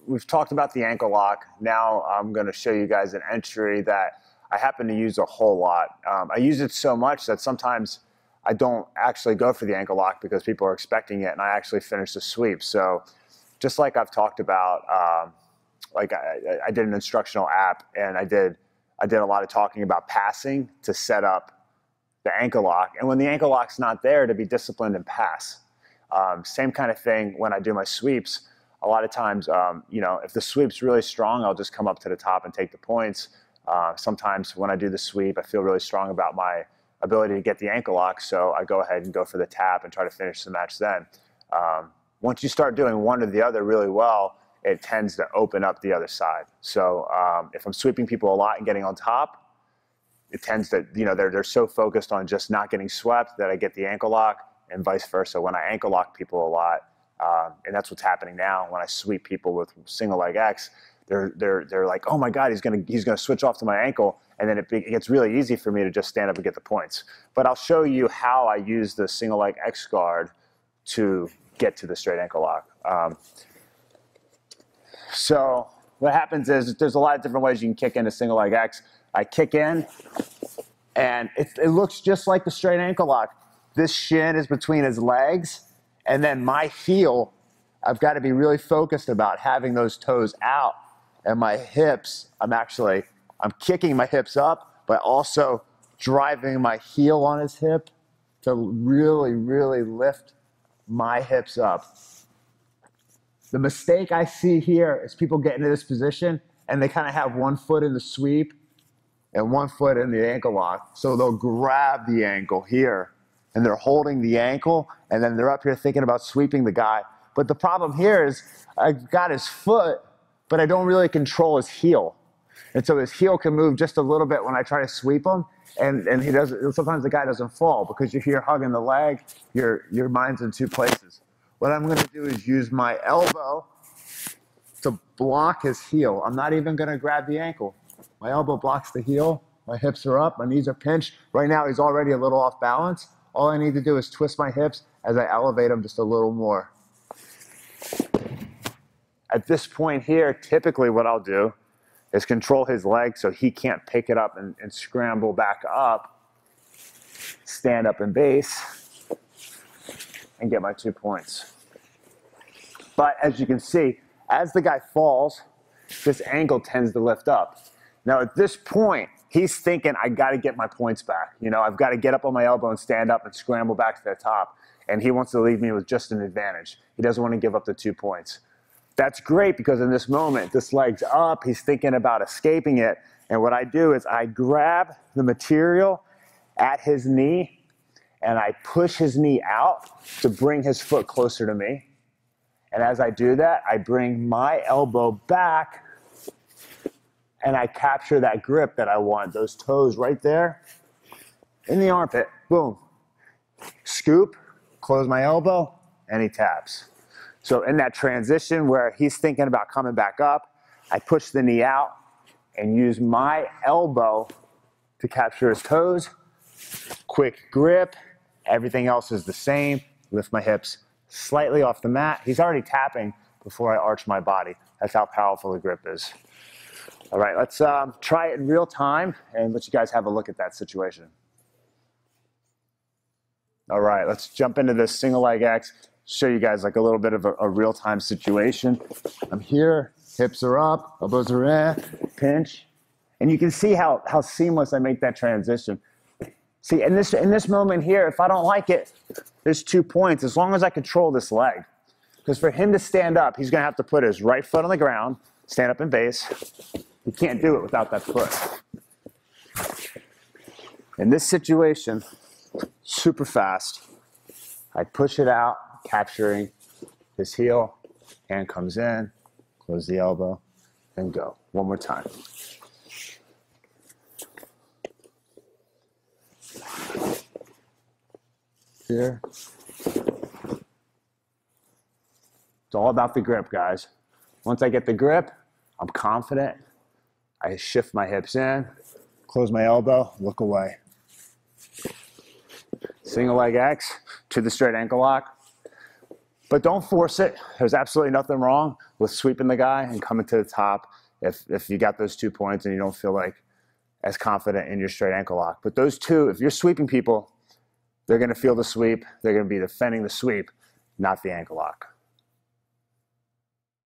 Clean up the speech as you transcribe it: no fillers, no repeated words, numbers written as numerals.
we've talked about the ankle lock. Now I'm going to show you guys an entry that I happen to use a whole lot. I use it so much that sometimes I don't actually go for the ankle lock because people are expecting it, and I actually finish the sweep. So just like I've talked about, like I did an instructional app, and I did a lot of talking about passing to set up the ankle lock. And when the ankle lock's not there, to be disciplined and pass. Same kind of thing when I do my sweeps. A lot of times, you know, if the sweep's really strong, I'll just come up to the top and take the points. Sometimes when I do the sweep, I feel really strong about my ability to get the ankle lock, so I go ahead and go for the tap and try to finish the match then. Once you start doing one or the other really well, it tends to open up the other side. So if I'm sweeping people a lot and getting on top, it tends to, you know, they're so focused on just not getting swept that I get the ankle lock, and vice versa. When I ankle lock people a lot, and that's what's happening now when I sweep people with single leg X, they're like, oh my God, he's gonna switch off to my ankle, and then it gets really easy for me to just stand up and get the points. But I'll show you how I use the single leg X guard to get to the straight ankle lock. So what happens is there's a lot of different ways you can kick into single leg X. I kick in, and it looks just like the straight ankle lock. This shin is between his legs, and then my heel, I've got to be really focused about having those toes out, and my hips, I'm kicking my hips up, but also driving my heel on his hip to really, really lift my hips up. The mistake I see here is people get into this position and they kind of have one foot in the sweep and one foot in the ankle lock. So they'll grab the ankle here and they're holding the ankle, and then they're up here thinking about sweeping the guy. But the problem here is I've got his foot, but I don't really control his heel. And so his heel can move just a little bit when I try to sweep him, and he doesn't. Sometimes the guy doesn't fall because you're here hugging the leg, your mind's in two places. What I'm gonna do is use my elbow to block his heel. I'm not even gonna grab the ankle. My elbow blocks the heel, my hips are up, my knees are pinched. Right now he's already a little off balance. All I need to do is twist my hips as I elevate him just a little more. At this point here, typically what I'll do is control his leg so he can't pick it up and scramble back up, stand up in base, and get my 2 points. But as you can see, as the guy falls, this ankle tends to lift up. Now at this point, he's thinking, I gotta get my points back. You know, I've gotta get up on my elbow and stand up and scramble back to the top. And he wants to leave me with just an advantage. He doesn't want to give up the 2 points. That's great because in this moment, this leg's up, he's thinking about escaping it. And what I do is I grab the material at his knee and I push his knee out to bring his foot closer to me. And as I do that, I bring my elbow back and I capture that grip that I want, those toes right there in the armpit, boom. Scoop, close my elbow, and he taps. So in that transition where he's thinking about coming back up, I push the knee out and use my elbow to capture his toes. Quick grip, everything else is the same. Lift my hips slightly off the mat. He's already tapping before I arch my body. That's how powerful the grip is. All right, let's try it in real time and let you guys have a look at that situation. All right, let's jump into this single leg X, show you guys like a little bit of a real-time situation. I'm here, hips are up, elbows are in, pinch. And you can see how seamless I make that transition. See, in this moment here, if I don't like it, there's 2 points, as long as I control this leg. Because for him to stand up, he's gonna have to put his right foot on the ground, stand up in base. He can't do it without that foot. In this situation, super fast, I push it out, capturing his heel, hand comes in, close the elbow, and go. One more time. Here. It's all about the grip, guys. Once I get the grip, I'm confident. I shift my hips in, close my elbow, look away. Single leg X to the straight ankle lock. But don't force it. There's absolutely nothing wrong with sweeping the guy and coming to the top if you got those 2 points and you don't feel like as confident in your straight ankle lock. But those two, if you're sweeping people, they're going to feel the sweep. They're going to be defending the sweep, not the ankle lock.